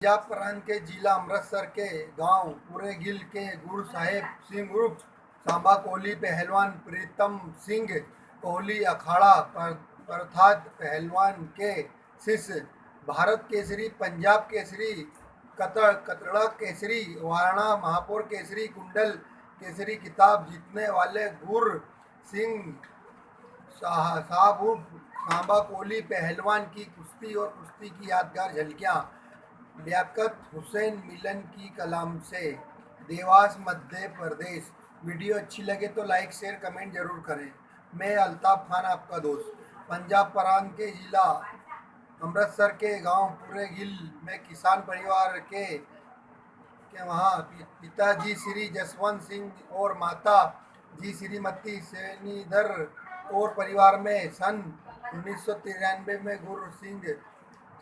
पंजाब प्रांत के जिला अमृतसर के गांव पूरे गिल के गुरु साहिब सिंह उर्फ सांबा कोहली पहलवान प्रीतम सिंह कोहली अखाड़ा प्रथात पहलवान के शिष्य भारत केसरी, पंजाब केसरी, कतड़ा केसरी, वारणा महापौर केसरी, कुंडल केसरी खिताब जीतने वाले गुर सिंह साहब उर्फ सांबा कोहली पहलवान की कुश्ती और कुश्ती की यादगार झलकियां लियाकत हुसैन मिलन की कलाम से, देवास मध्य प्रदेश। वीडियो अच्छी लगे तो लाइक शेयर कमेंट जरूर करें। मैं अल्ताफ खान आपका दोस्त। पंजाब प्रांत के जिला अमृतसर के गांव पूरे गिल में किसान परिवार के वहाँ पिताजी श्री जसवंत सिंह और माता जी श्रीमती सेनीधर और परिवार में सन 1993 में गुरु सिंह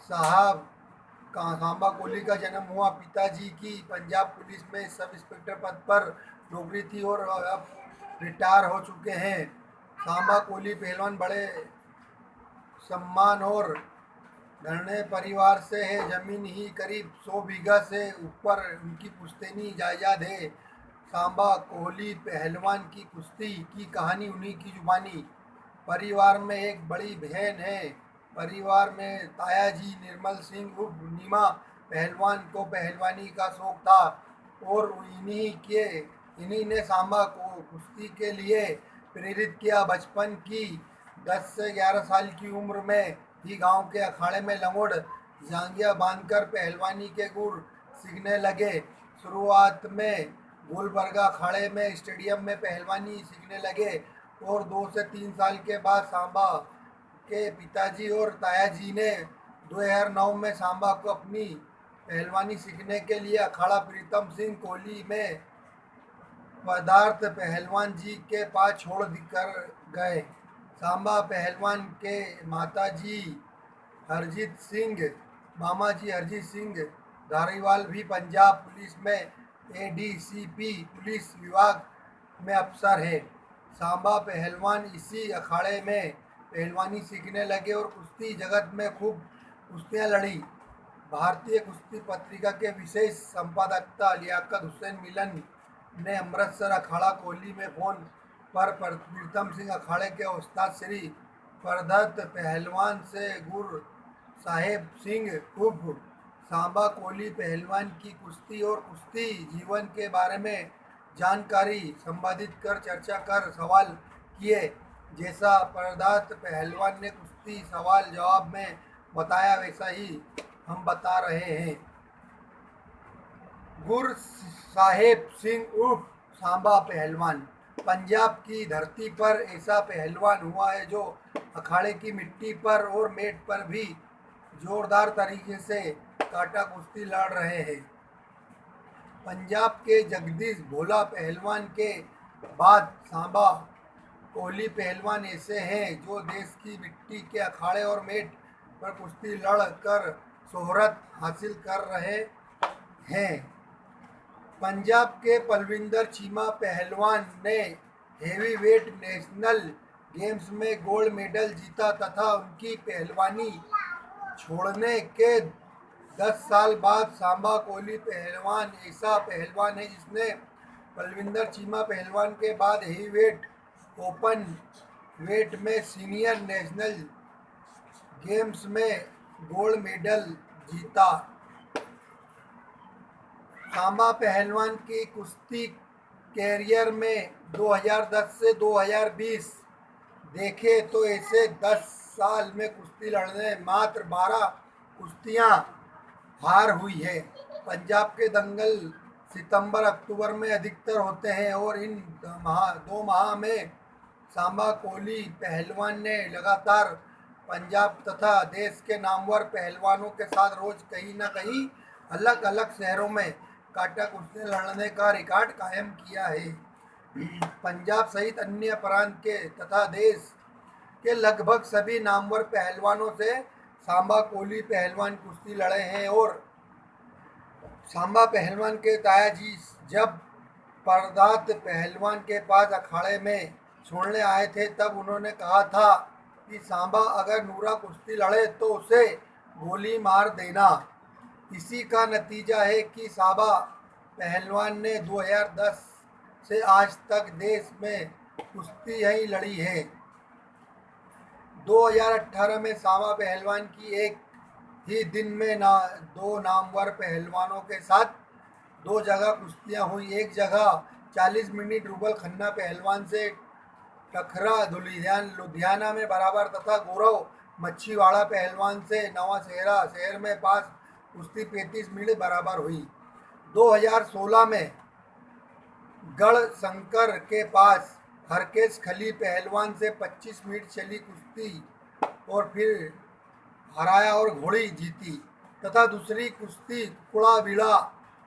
साहब सांबा कोहली का जन्म हुआ। पिताजी की पंजाब पुलिस में सब इंस्पेक्टर पद पर नौकरी थी और अब रिटायर हो चुके हैं। सांबा कोहली पहलवान बड़े सम्मान और धरने परिवार से है। जमीन ही करीब 100 बीघा से ऊपर उनकी पुश्तैनी जायदाद है। सांबा कोहली पहलवान की कुश्ती की कहानी उन्हीं की जुबानी। परिवार में एक बड़ी बहन है। परिवार में ताया जी निर्मल सिंह उर्फ नीमा पहलवान को पहलवानी का शौक था और इन्हीं ने सांबा को कुश्ती के लिए प्रेरित किया। बचपन की 10 से 11 साल की उम्र में ही गांव के अखाड़े में लंगोट जांघिया बांधकर पहलवानी के गुर सीखने लगे। शुरुआत में गुलबर्गा अखाड़े में स्टेडियम में पहलवानी सीखने लगे और 2 से 3 साल के बाद सांबा के पिताजी और ताया जी ने 2009 में सांबा को अपनी पहलवानी सीखने के लिए अखाड़ा प्रीतम सिंह कोहली में पदार्थ पहलवान जी के पास छोड़ कर गए। सांबा पहलवान के माता जी हरजीत सिंह, मामा जी हरजीत सिंह धारीवाल भी पंजाब पुलिस में एडीसीपी पुलिस विभाग में अफसर है। सांबा पहलवान इसी अखाड़े में पहलवानी सीखने लगे और कुश्ती जगत में खूब कुश्तियाँ लड़ी। भारतीय कुश्ती पत्रिका के विशेष संपादकता लियाकत हुसैन मिलन ने अमृतसर अखाड़ा कोहली में फोन पर प्रीतम सिंह अखाड़े के उस्ताद श्री प्रदत्त पहलवान से गुरु साहेब सिंह उर्फ सांबा कोहली पहलवान की कुश्ती और कुश्ती जीवन के बारे में जानकारी संपादित कर चर्चा कर सवाल किए। जैसा प्रदत्त पहलवान ने कुश्ती सवाल जवाब में बताया वैसा ही हम बता रहे हैं। गुरु साहेब सिंह उर्फ सांबा पहलवान पंजाब की धरती पर ऐसा पहलवान हुआ है जो अखाड़े की मिट्टी पर और मेट पर भी जोरदार तरीके से काटा कुश्ती लड़ रहे हैं। पंजाब के जगदीश भोला पहलवान के बाद सांबा कोहली पहलवान ऐसे हैं जो देश की मिट्टी के अखाड़े और मेट पर कुश्ती लड़ कर शोहरत हासिल कर रहे हैं। पंजाब के पलविंदर चीमा पहलवान ने हेवीवेट नेशनल गेम्स में गोल्ड मेडल जीता तथा उनकी पहलवानी छोड़ने के 10 साल बाद सांबा कोहली पहलवान ऐसा पहलवान है जिसने पलविंदर चीमा पहलवान के बाद हेवीवेट ओपन वेट में सीनियर नेशनल गेम्स में गोल्ड मेडल जीता। सांबा पहलवान की कुश्ती कैरियर में 2010 से 2020 देखे तो ऐसे 10 साल में कुश्ती लड़ने मात्र 12 कुश्तियां हार हुई है। पंजाब के दंगल सितंबर अक्टूबर में अधिकतर होते हैं और इन 2 माह में सांबा कोहली पहलवान ने लगातार पंजाब तथा देश के नामवर पहलवानों के साथ रोज कहीं न कहीं अलग अलग शहरों में काटा कुश्ती लड़ने का रिकॉर्ड कायम किया है। पंजाब सहित अन्य प्रांत के तथा देश के लगभग सभी नामवर पहलवानों से सांबा कोहली पहलवान कुश्ती लड़े हैं और सांबा पहलवान के ताया जी जब प्रदत्त पहलवान के पास अखाड़े में छोड़ने आए थे तब उन्होंने कहा था कि सांबा अगर नूरा कुश्ती लड़े तो उसे गोली मार देना। इसी का नतीजा है कि साबा पहलवान ने 2010 से आज तक देश में कुश्ती यही लड़ी है। 2018 में साबा पहलवान की एक ही दिन में दो नामवर पहलवानों के साथ दो जगह कुश्तियां हुई। एक जगह 40 मिनट रूबल खन्ना पहलवान से टकरा लुधियाना में बराबर तथा गौरव मच्छीवाड़ा पहलवान से नवा शहर में पास कुश्ती 35 मिनट बराबर हुई। 2016 में गढ़शंकर के पास हरकेश खली पहलवान से 25 मिनट चली कुश्ती और फिर हराया और घोड़ी जीती तथा दूसरी कुश्ती कुड़ाबिड़ा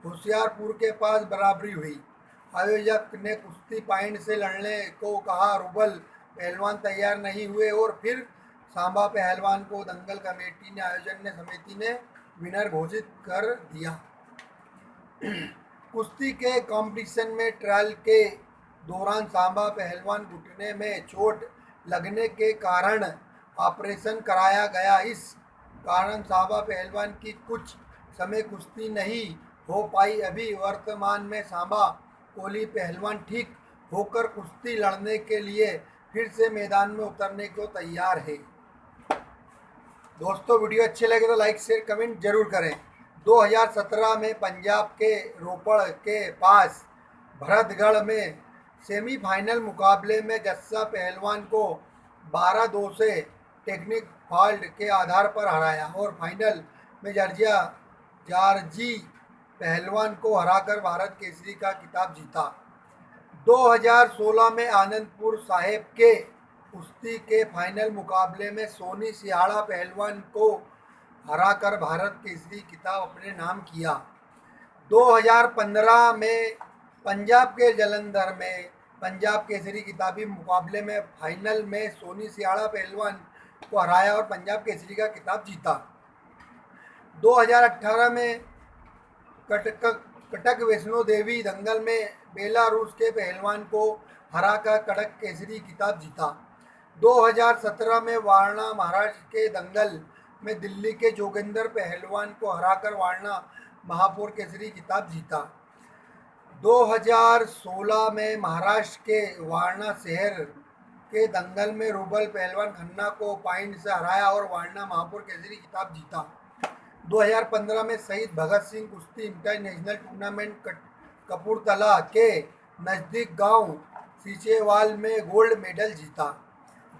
होशियारपुर के पास बराबरी हुई। आयोजक ने कुश्ती पॉइंट से लड़ने को कहा। रूबल पहलवान तैयार नहीं हुए और फिर सांबा पहलवान को दंगल कमेटी ने आयोजन समिति ने विनर घोषित कर दिया। कुश्ती के कंपटीशन में ट्रायल के दौरान सांबा पहलवान घुटने में चोट लगने के कारण ऑपरेशन कराया गया। इस कारण सांबा पहलवान की कुछ समय कुश्ती नहीं हो पाई। अभी वर्तमान में सांबा कोली पहलवान ठीक होकर कुश्ती लड़ने के लिए फिर से मैदान में उतरने को तैयार है। दोस्तों वीडियो अच्छे लगे तो लाइक शेयर कमेंट जरूर करें। 2017 में पंजाब के रोपड़ के पास भरतगढ़ में सेमीफाइनल मुकाबले में जस्सा पहलवान को 12-2 से टेक्निक फॉल्ट के आधार पर हराया और फाइनल में जारजी पहलवान को हराकर भारत केसरी का खिताब जीता। 2016 में आनंदपुर साहिब के कुश्ती के फाइनल मुकाबले में सोनी सियाड़ा पहलवान को हराकर भारत केसरी खिताब अपने नाम किया। 2015 में पंजाब के जलंधर में पंजाब केसरी खिताबी मुकाबले में फाइनल में सोनी सियाड़ा पहलवान को हराया और पंजाब केसरी का खिताब जीता। 2018 में कटक वैष्णो देवी दंगल में बेलारूस के पहलवान को हराकर कटक केसरी खिताब जीता। 2017 में वारणा महाराष्ट्र के दंगल में दिल्ली के जोगेंद्र पहलवान को हराकर वारणा महापौर केसरी खिताब जीता। 2016 में महाराष्ट्र के वारणा शहर के दंगल में रूबल पहलवान खन्ना को पॉइंट से हराया और वारणा महापौर केसरी खिताब जीता। 2015 में शहीद भगत सिंह कुश्ती इंटरनेशनल टूर्नामेंट कपूरथला के नज़दीक गांव सीचेवाल में गोल्ड मेडल जीता।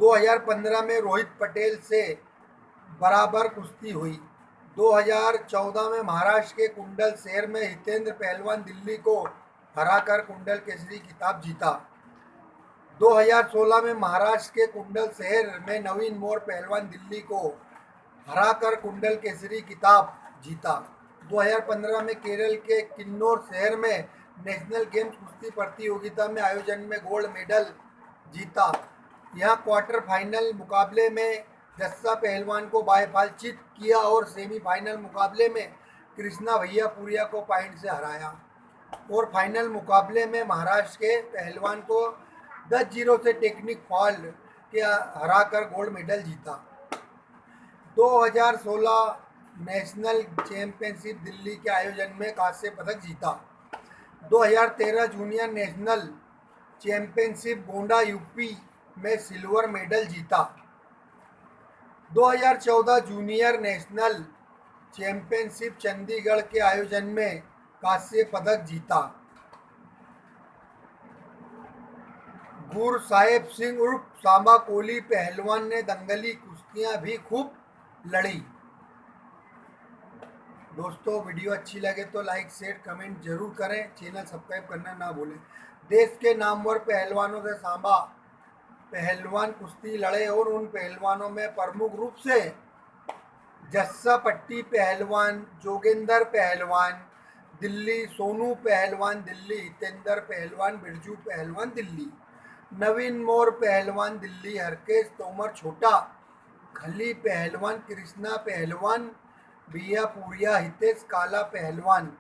2015 में रोहित पटेल से बराबर कुश्ती हुई। 2014 में महाराष्ट्र के कुंडल शहर में हितेंद्र पहलवान दिल्ली को हराकर कुंडल केसरी खिताब जीता। 2016 में महाराष्ट्र के कुंडल शहर में नवीन मोर पहलवान दिल्ली को हराकर कुंडल केसरी खिताब जीता। 2015 में केरल के किन्नौर शहर में नेशनल गेम्स कुश्ती प्रतियोगिता में आयोजन में गोल्ड मेडल जीता। यहां क्वार्टर फाइनल मुकाबले में जस्सा पहलवान को बायफाल चित किया और सेमीफाइनल मुकाबले में कृष्णा भैयापुरिया को पॉइंट से हराया और फाइनल मुकाबले में महाराष्ट्र के पहलवान को 10-0 से टेक्निक फॉल्ट के हराकर गोल्ड मेडल जीता। 2016 नेशनल चैंपियनशिप दिल्ली के आयोजन में कांस्य पदक जीता। 2013 junior national championship Gonda UP में सिल्वर मेडल जीता। 2014 जूनियर नेशनल चैंपियनशिप चंडीगढ़ के आयोजन में कांस्य पदक जीता। गुर साहिब सिंह उर्फ सांबा कोली पहलवान ने दंगली कुश्तियां भी खूब लड़ी। दोस्तों वीडियो अच्छी लगे तो लाइक शेयर कमेंट जरूर करें, चैनल सब्सक्राइब करना ना भूलें। देश के नामवर पहलवानों से सांबा पहलवान कुश्ती लड़े और उन पहलवानों में प्रमुख रूप से जस्सा पट्टी पहलवान, जोगेंद्र पहलवान दिल्ली, सोनू पहलवान दिल्ली, हितेंद्र पहलवान, बिरजू पहलवान दिल्ली, नवीन मोर पहलवान दिल्ली, हरकेश तोमर छोटा, खली पहलवान, कृष्णा पहलवान, भैयापुरिया, हितेश काला पहलवान,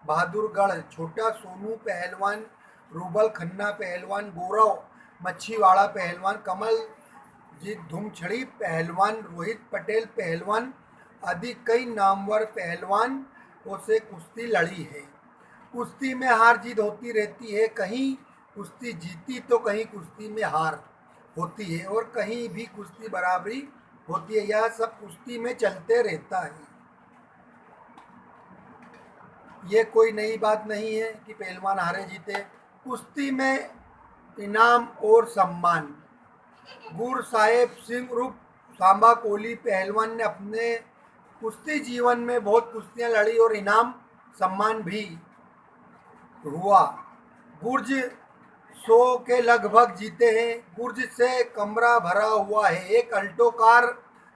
बहादुरगढ़ छोटा, सोनू पहलवान, रूबल खन्ना पहलवान, गौरव मच्छीवाड़ा पहलवान, कमलजीत धुमछड़ी पहलवान, रोहित पटेल पहलवान आदि कई नामवर पहलवान से कुश्ती लड़ी है। कुश्ती में हार जीत होती रहती है, कहीं कुश्ती जीती तो कहीं कुश्ती में हार होती है और कहीं भी कुश्ती बराबरी होती है। यह सब कुश्ती में चलते रहता है। ये कोई नई बात नहीं है कि पहलवान हारे जीते। कुश्ती में इनाम और सम्मान। गुर साहेब सिंह उर्फ सांबा कोली पहलवान ने अपने कुश्ती जीवन में बहुत कुश्तियां लड़ी और इनाम सम्मान भी हुआ। गुर्ज 100 के लगभग जीते हैं। गुर्ज से कमरा भरा हुआ है। एक अल्टो कार,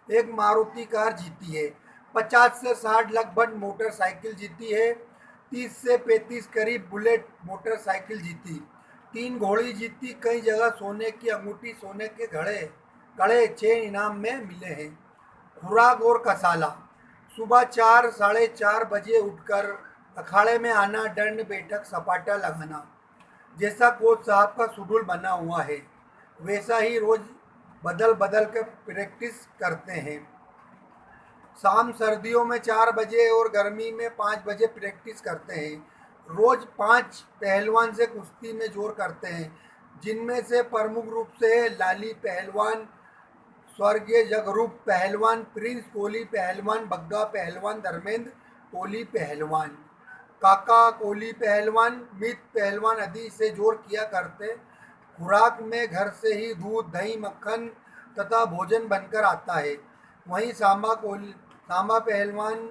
एक मारुति कार जीती है। 50 से 60 लगभग मोटरसाइकिल जीती है। 30 से 35 करीब बुलेट मोटरसाइकिल जीती। 3 घोड़ी जीती। कई जगह सोने की अंगूठी, सोने के कड़े 6 इनाम में मिले हैं। खुराक और कसाला। सुबह 4 साढ़े 4 बजे उठकर अखाड़े में आना, दंड बैठक सपाटा लगाना। जैसा कोच साहब का शेड्यूल बना हुआ है वैसा ही रोज बदल बदल कर प्रैक्टिस करते हैं। शाम सर्दियों में 4 बजे और गर्मी में 5 बजे प्रैक्टिस करते हैं। रोज 5 पहलवान से कुश्ती में जोर करते हैं, जिनमें से प्रमुख रूप से लाली पहलवान, स्वर्गीय जगरूप पहलवान, प्रिंस कोली पहलवान, बग्गा पहलवान, धर्मेंद्र कोली पहलवान, काका कोली पहलवान, मित पहलवान आदि से जोर किया करते। खुराक में घर से ही दूध, दही, मक्खन तथा भोजन बनकर आता है। वहीं सांबा पहलवान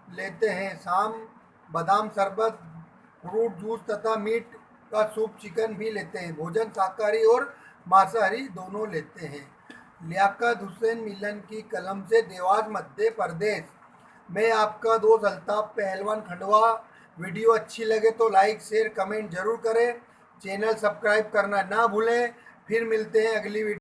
लेते हैं शाम बादाम शरबत, फ्रूट जूस तथा मीट का सूप, चिकन भी लेते हैं। भोजन शाकाहारी और मांसाहारी दोनों लेते हैं। लियाकत हुसैन मिलन की कलम से देवास मध्य प्रदेश। मैं आपका दोस्त अल्ताफ पहलवान खंडवा। वीडियो अच्छी लगे तो लाइक शेयर कमेंट जरूर करें। चैनल सब्सक्राइब करना ना भूलें। फिर मिलते हैं अगली वीडियो।